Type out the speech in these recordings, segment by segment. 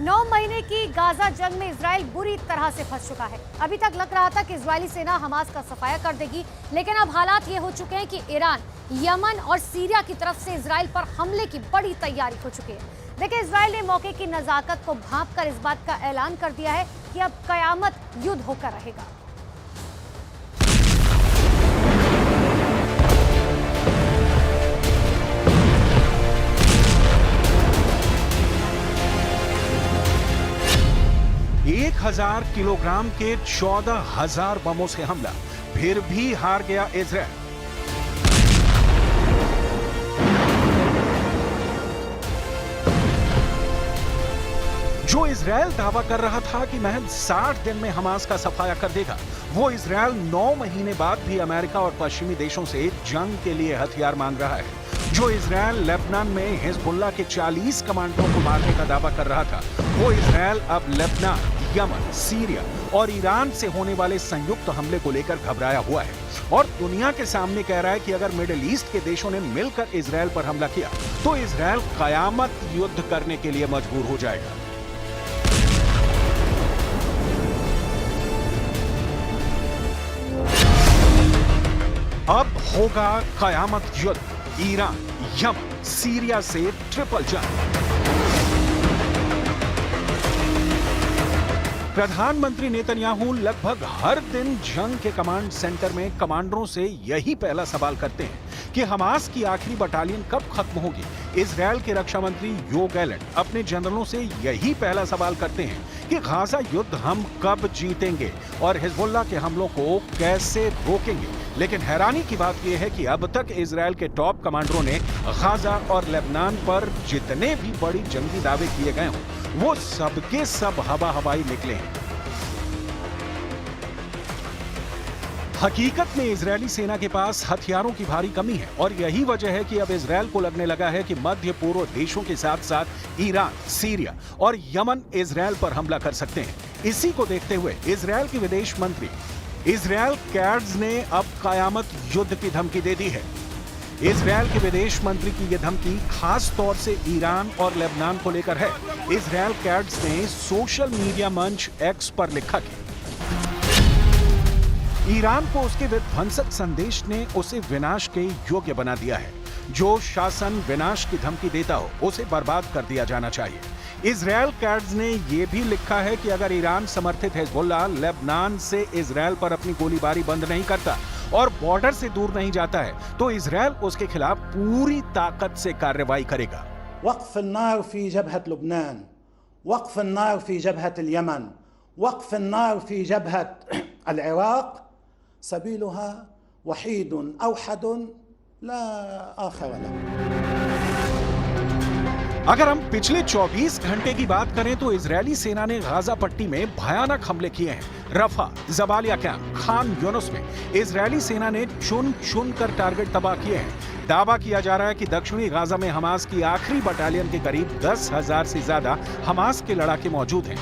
9 महीने की गाजा जंग में इजराइल बुरी तरह से फंस चुका है। अभी तक लग रहा था कि इजरायली सेना हमास का सफाया कर देगी, लेकिन अब हालात ये हो चुके हैं कि ईरान, यमन और सीरिया की तरफ से इजराइल पर हमले की बड़ी तैयारी हो चुकी है। देखिए, इजराइल ने मौके की नजाकत को भांपकर इस बात का ऐलान कर दिया है कि अब कयामत युद्ध होकर रहेगा। एक 1000 किलोग्राम के 14,000 बमों से हमला, फिर भी हार गया इजराइल। जो इजराइल दावा कर रहा था कि महज 60 दिन में हमास का सफाया कर देगा, वो इजराइल 9 महीने बाद भी अमेरिका और पश्चिमी देशों से जंग के लिए हथियार मांग रहा है। जो इजराइल लेबनान में हिजबुल्लाह के 40 कमांडरों को मारने का दावा कर रहा था, वो इजराइल अब लेबनान, यमन, सीरिया और ईरान से होने वाले संयुक्त हमले को लेकर घबराया हुआ है और दुनिया के सामने कह रहा है कि अगर मिडिल ईस्ट के देशों ने मिलकर इजराइल पर हमला किया तो इजराइल कयामत युद्ध करने के लिए मजबूर हो जाएगा। अब होगा कयामत युद्ध, ईरान, यमन, सीरिया से ट्रिपल जंग। प्रधानमंत्री नेतन्याहू लगभग हर दिन जंग के कमांड सेंटर में कमांडरों से यही पहला सवाल करते हैं कि हमास की आखिरी बटालियन कब खत्म होगी। इजराइल के रक्षा मंत्री योव गैलेंट अपने जनरलों से यही पहला सवाल करते हैं कि गाजा युद्ध हम कब जीतेंगे और हिजबुल्लाह के हमलों को कैसे रोकेंगे। लेकिन हैरानी की बात यह है कि अब तक इजराइल के टॉप कमांडरों ने गाजा और लेबनान पर जितने भी बड़ी जंगी दावे किए गए हों, वो सबके सब हवाई निकले हैं। हकीकत में इजरायली सेना के पास हथियारों की भारी कमी है और यही वजह है कि अब इजराइल को लगने लगा है कि मध्य पूर्व देशों के साथ साथ ईरान, सीरिया और यमन इजराइल पर हमला कर सकते हैं। इसी को देखते हुए इजराइल के विदेश मंत्री इजराइल कैट्ज ने अब कयामत युद्ध की धमकी दे दी है। इजराइल के विदेश मंत्री की यह धमकी खास तौर से ईरान और लेबनान को लेकर है। इजराइल कैट्ज ने सोशल मीडिया मंच एक्स पर लिखा कि ईरान को उसके विध्वंसक संदेश ने उसे विनाश के योग्य बना दिया है। जो शासन विनाश की धमकी देता हो, उसे बर्बाद कर दिया जाना चाहिए। इजराइल कैट्ज ने यह भी लिखा है कि अगर ईरान समर्थित हिजबुल्लाह लेबनान से इजराइल पर अपनी गोलीबारी बंद नहीं करता और बॉर्डर से दूर नहीं जाता है, तो इजराइल उसके खिलाफ पूरी ताकत से कार्रवाई करेगा। वक़्फ़ अन्नार फी जबहत लुबनान, वक़्फ़ अन्नार फी जबहत यमन, वक़्फ़ अन्नार फी जबहत अल-इराक़, सबीलुहा वहीदुन अवहदुन ला आखिर लह। अगर हम पिछले 24 घंटे की बात करें तो इजरायली सेना ने गाजा पट्टी में भयानक हमले किए हैं। रफा, जबालिया कैंप, खान यूनुस में इजरायली सेना ने चुन कर टारगेट तबाह किए हैं। दावा किया जा रहा है कि दक्षिणी गाजा में हमास की आखिरी बटालियन के करीब 10,000 से ज्यादा हमास के लड़ाके मौजूद हैं,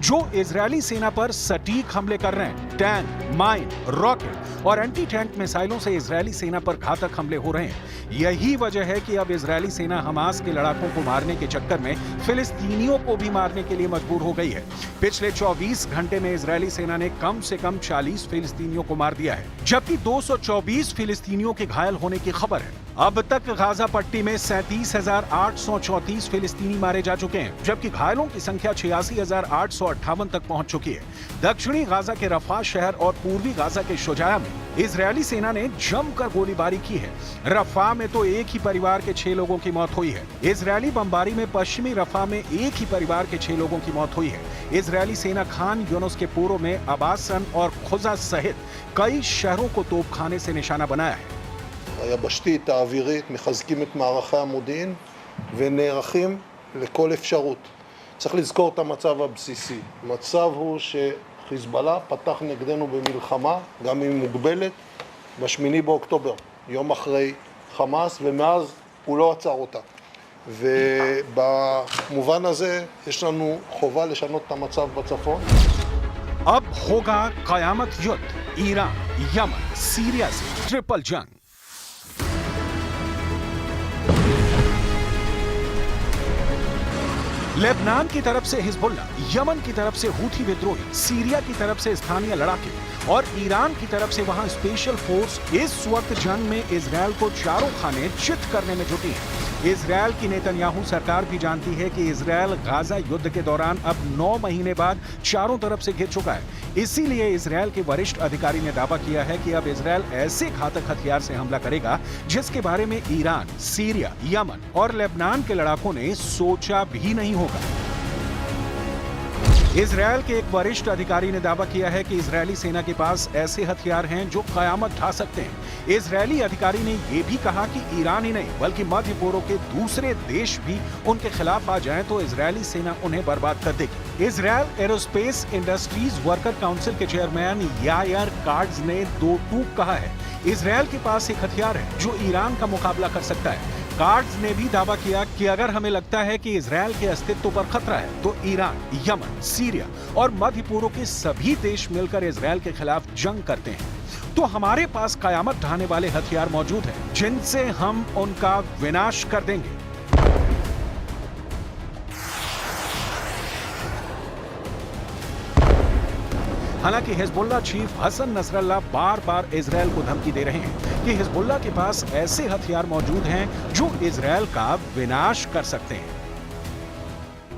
जो इजरायली सेना पर सटीक हमले कर रहे हैं। टैंक, माइन, रॉकेट और एंटी टैंक मिसाइलों से इजरायली सेना पर घातक हमले हो रहे हैं। यही वजह है कि अब इजरायली सेना हमास के लड़ाकों को मारने के चक्कर में फिलिस्तीनियों को भी मारने के लिए मजबूर हो गई है। पिछले 24 घंटे में इजरायली सेना ने कम से कम 40 फिलिस्तीनियों को मार दिया है, जबकि 224 फिलिस्तीनियों के घायल होने की खबर है। अब तक गाजा पट्टी में 37,834 फिलिस्तीनी मारे जा चुके हैं, जबकि घायलों की संख्या 86,858 तक पहुंच चुकी है। दक्षिणी गाजा के रफा शहर और पूर्वी गाजा के शुजाया में इजरायली सेना ने जमकर गोलीबारी की है। रफा में तो एक ही परिवार के 6 लोगों की मौत हुई है। इजरायली बमबारी में पश्चिमी रफा में एक ही परिवार के 6 लोगों की मौत हुई है। इजरायली सेना खान यूनुस के पूर्व में अबासन और खुजा सहित कई शहरों को तोपखाने से निशाना बनाया है। היבשתית, האווירית, מחזקים את מערכי המודיעין ונערכים לכל אפשרות. צריך לזכור את המצב הבסיסי. המצב הוא שחיזבאללה פתח נגדנו במלחמה, גם אם מוגבלת, ב8 באוקטובר, יום אחרי חמאס, ומאז הוא לא עצר אותה. ובמובן הזה יש לנו חובה לשנות את המצב בצפון. अब होगा कयामत युद्ध, ईरान, यमन, सीरिया से ट्रिपल जंग। लेबनान की तरफ से हिजबुल्ला, यमन की तरफ से हूथी विद्रोही, सीरिया की तरफ से स्थानीय लड़ाके और ईरान की तरफ से वहां स्पेशल फोर्स इस वक्त जंग में इजरायल को चारों खाने चित करने में जुटी है। इजरायल की नेतन्याहू सरकार भी जानती है कि इजरायल गाजा युद्ध के दौरान अब 9 महीने बाद चारों तरफ से घिर चुका है। इसीलिए इजरायल के वरिष्ठ अधिकारी ने दावा किया है कि अब इजरायल ऐसे घातक हथियार से हमला करेगा जिसके बारे में ईरान, सीरिया, यमन और लेबनान के लड़ाकों ने सोचा भी नहीं होगा। इजरायल के एक वरिष्ठ अधिकारी ने दावा किया है कि इजरायली सेना के पास ऐसे हथियार हैं जो कयामत ढा सकते हैं। इजरायली अधिकारी ने यह भी कहा कि ईरान ही नहीं बल्कि मध्य पूर्व के दूसरे देश भी उनके खिलाफ आ जाएं तो इजरायली सेना उन्हें बर्बाद कर देगी। Israel aerospace industries worker council के चेयरमैन यायर कार्ड्स ने दो टूक कहा है, इजरायल के पास एक हथियार है जो ईरान का मुकाबला कर सकता है। कार्ड्स ने भी दावा किया कि अगर हमें लगता है कि इजरायल के अस्तित्व पर खतरा है तो ईरान, यमन, सीरिया और मध्य पूर्व के सभी देश मिलकर इजरायल के खिलाफ जंग करते हैं तो हमारे पास कयामत ढाने वाले हथियार मौजूद हैं जिनसे हम उनका विनाश कर देंगे। हालांकि हिजबुल्लाह चीफ हसन नसरल्लाह बार-बार इजरायल को धमकी दे रहे हैं कि हिजबुल्लाह के पास ऐसे हथियार मौजूद हैं जो इजरायल का विनाश कर सकते हैं।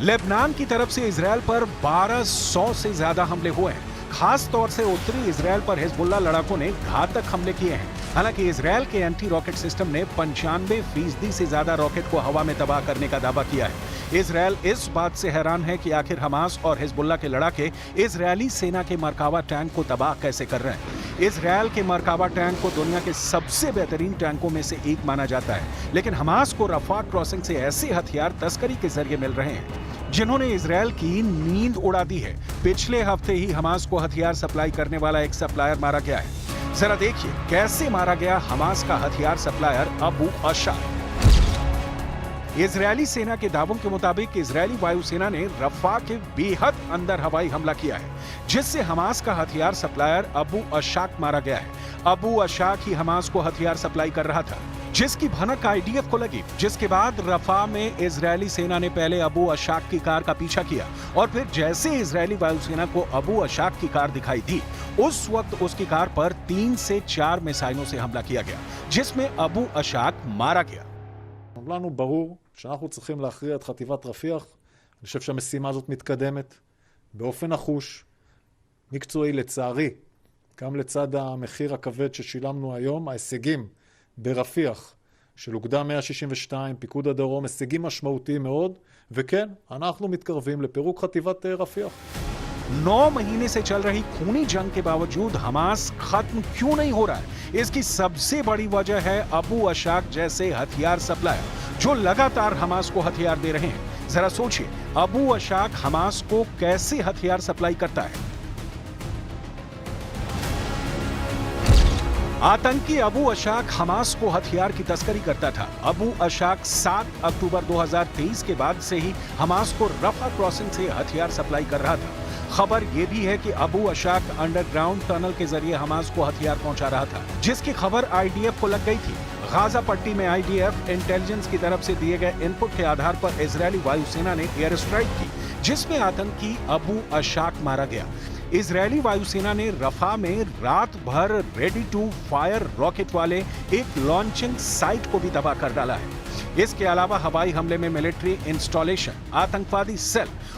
लेबनान की तरफ से इजरायल पर 1200 से ज्यादा हमले हुए हैं। खास तौर से उत्तरी इजरायल पर हिजबुल्लाह लड़ाकों ने घातक हमले किए हैं। हालांकि इजरायल के एंटी रॉकेट सिस्टम ने 95% से ज्यादा रॉकेट को हवा में तबाह करने का दावा किया है। इजरायल इस बात से हैरान है कि आखिर हमास और हिजबुल्लाह के लड़ाके इजरायली सेना के मरकावा टैंक को तबाह कैसे कर रहे हैं। इजरायल के मरकावा टैंक को दुनिया के सबसे बेहतरीन टैंकों में से एक माना जाता है, लेकिन हमास को रफा क्रॉसिंग से ऐसे हथियार तस्करी के जरिए मिल रहे हैं जिन्होंने इजरायल की नींद उड़ा दी है। पिछले हफ्ते ही हमास को हथियार सप्लाई करने वाला एक सप्लायर मारा गया है। जरा देखिए कैसे मारा गया हमास का हथियार सप्लायर अबू अशाक। इजरायली सेना के दावों के मुताबिक इजरायली वायुसेना ने रफा के बेहद अंदर हवाई हमला किया है जिससे हमास का हथियार सप्लायर अबू अशाक मारा गया है। अबू अशाक ही हमास को हथियार सप्लाई कर रहा था जिसकी भनक आईडीएफ को लगी, जिसके बाद रफा में इजरायली सेना ने पहले अबू अशाक की कार का पीछा किया और फिर जैसे इजरायली वायुसेना को अबू अशाक की कार दिखाई दी उस वक्त उसकी कार पर 3 से 4 मिसाइलों से हमला किया गया जिसमें अबू अशाक मारा गया। לנו ברור שאנחנו צריכים להכריע את חטיבת רפיח. אני חושב שהמשימה הזאת מתקדמת באופן נחוש, מקצועי לצערי, גם לצד המחיר הכבד ששילמנו היום, ההישגים ברפיח של אוגדה 162, פיקוד הדרום, הישגים משמעותיים מאוד, וכן, אנחנו מתקרבים לפירוק חטיבת רפיח. 9 महीने से चल रही खूनी जंग के बावजूद हमास खत्म क्यों नहीं हो रहा है? इसकी सबसे बड़ी वजह है अबू अशाक जैसे हथियार सप्लायर जो लगातार हमास को हथियार दे रहे हैं। जरा सोचिए, अबू अशाक हमास को कैसे हथियार सप्लाई करता है। आतंकी अबू अशाक हमास को हथियार की तस्करी करता था। अबू अशाक 7 अक्टूबर 2023 के बाद से ही हमास को रफा क्रॉसिंग से हथियार सप्लाई कर रहा था। खबर यह भी है कि अबू अशाक अंडरग्राउंड टनल के जरिए हमास को हथियार पहुंचा रहा था जिसकी खबर आईडीएफ को लग गई थी। गाजा पट्टी में आईडीएफ इंटेलिजेंस की तरफ से दिए गए इनपुट के आधार पर इजरायली वायुसेना ने एयर स्ट्राइक की जिसमें आतंकी अबू अशाक मारा गया। इजरायली वायुसेना ने रफा में रात भर रेडी टू फायर रॉकेट वाले एक लॉन्चिंग साइट को भी तबाह कर डाला है। इसके अलावा हवाई हमले में मिलिट्री इंस्टॉलेशन, आतंकवादी सेल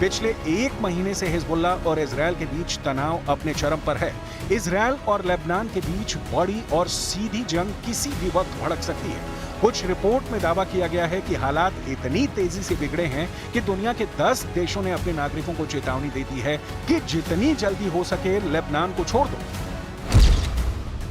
पिछले एक महीने से हिजबुल्ला और इजराइल के बीच तनाव अपने चरम पर है। इजराइल और लेबनान के बीच बड़ी और सीधी जंग किसी भी वक्त भड़क सकती है। कुछ रिपोर्ट में दावा किया गया है कि हालात इतनी तेजी से बिगड़े हैं कि दुनिया के 10 देशों ने अपने नागरिकों को चेतावनी दे दी है कि जितनी जल्दी हो सके लेबनान को छोड़ दो।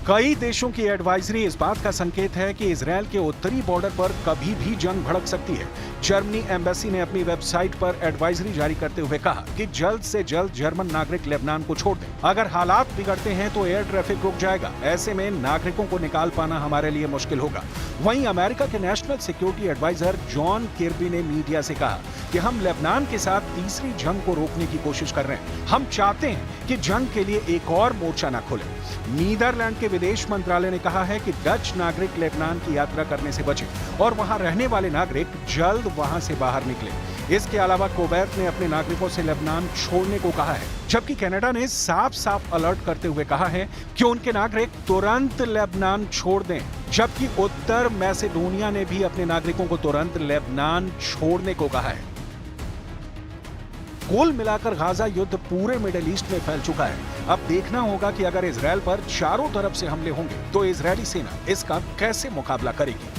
कई देशों की एडवाइजरी इस बात का संकेत है कि इजराइल के उत्तरी बॉर्डर पर कभी भी जंग भड़क सकती है। जर्मनी एम्बेसी ने अपनी वेबसाइट पर एडवाइजरी जारी करते हुए कहा कि जल्द से जल्द जर्मन नागरिक लेबनान को छोड़ दें। अगर हालात बिगड़ते हैं तो एयर ट्रैफिक रुक जाएगा। ऐसे में नागरिकों को निकाल पाना हमारे लिए मुश्किल होगा। वहीं अमेरिका के national security adviser John Kirby ने मीडिया से कहा कि हम लेबनान के साथ तीसरी जंग को रोकने की कोशिश कर रहे हैं। हम चाहते हैं कि जंग के लिए एक और मोर्चा न खुले। नीदरलैंड के विदेश मंत्रालय ने कहा है कि डच नागरिक लेबनान की यात्रा करने से बचें और वहां रहने वाले नागरिक जल्द वहां से बाहर निकले। इसके अलावा कुवैत ने अपने नागरिकों से लेबनान छोड़ने को कहा है, जबकि कनाडा ने साफ साफ अलर्ट करते हुए कहा है कि उनके नागरिक तुरंत लेबनान छोड़ दें, जबकि उत्तर मैसेडोनिया ने भी अपने नागरिकों को तुरंत लेबनान छोड़ने को कहा है। कुल मिलाकर गाजा युद्ध पूरे मिडिल ईस्ट में फैल चुका है। अब देखना होगा कि अगर इजराइल पर चारों तरफ से हमले होंगे तो इजरायली सेना इसका कैसे मुकाबला करेगी।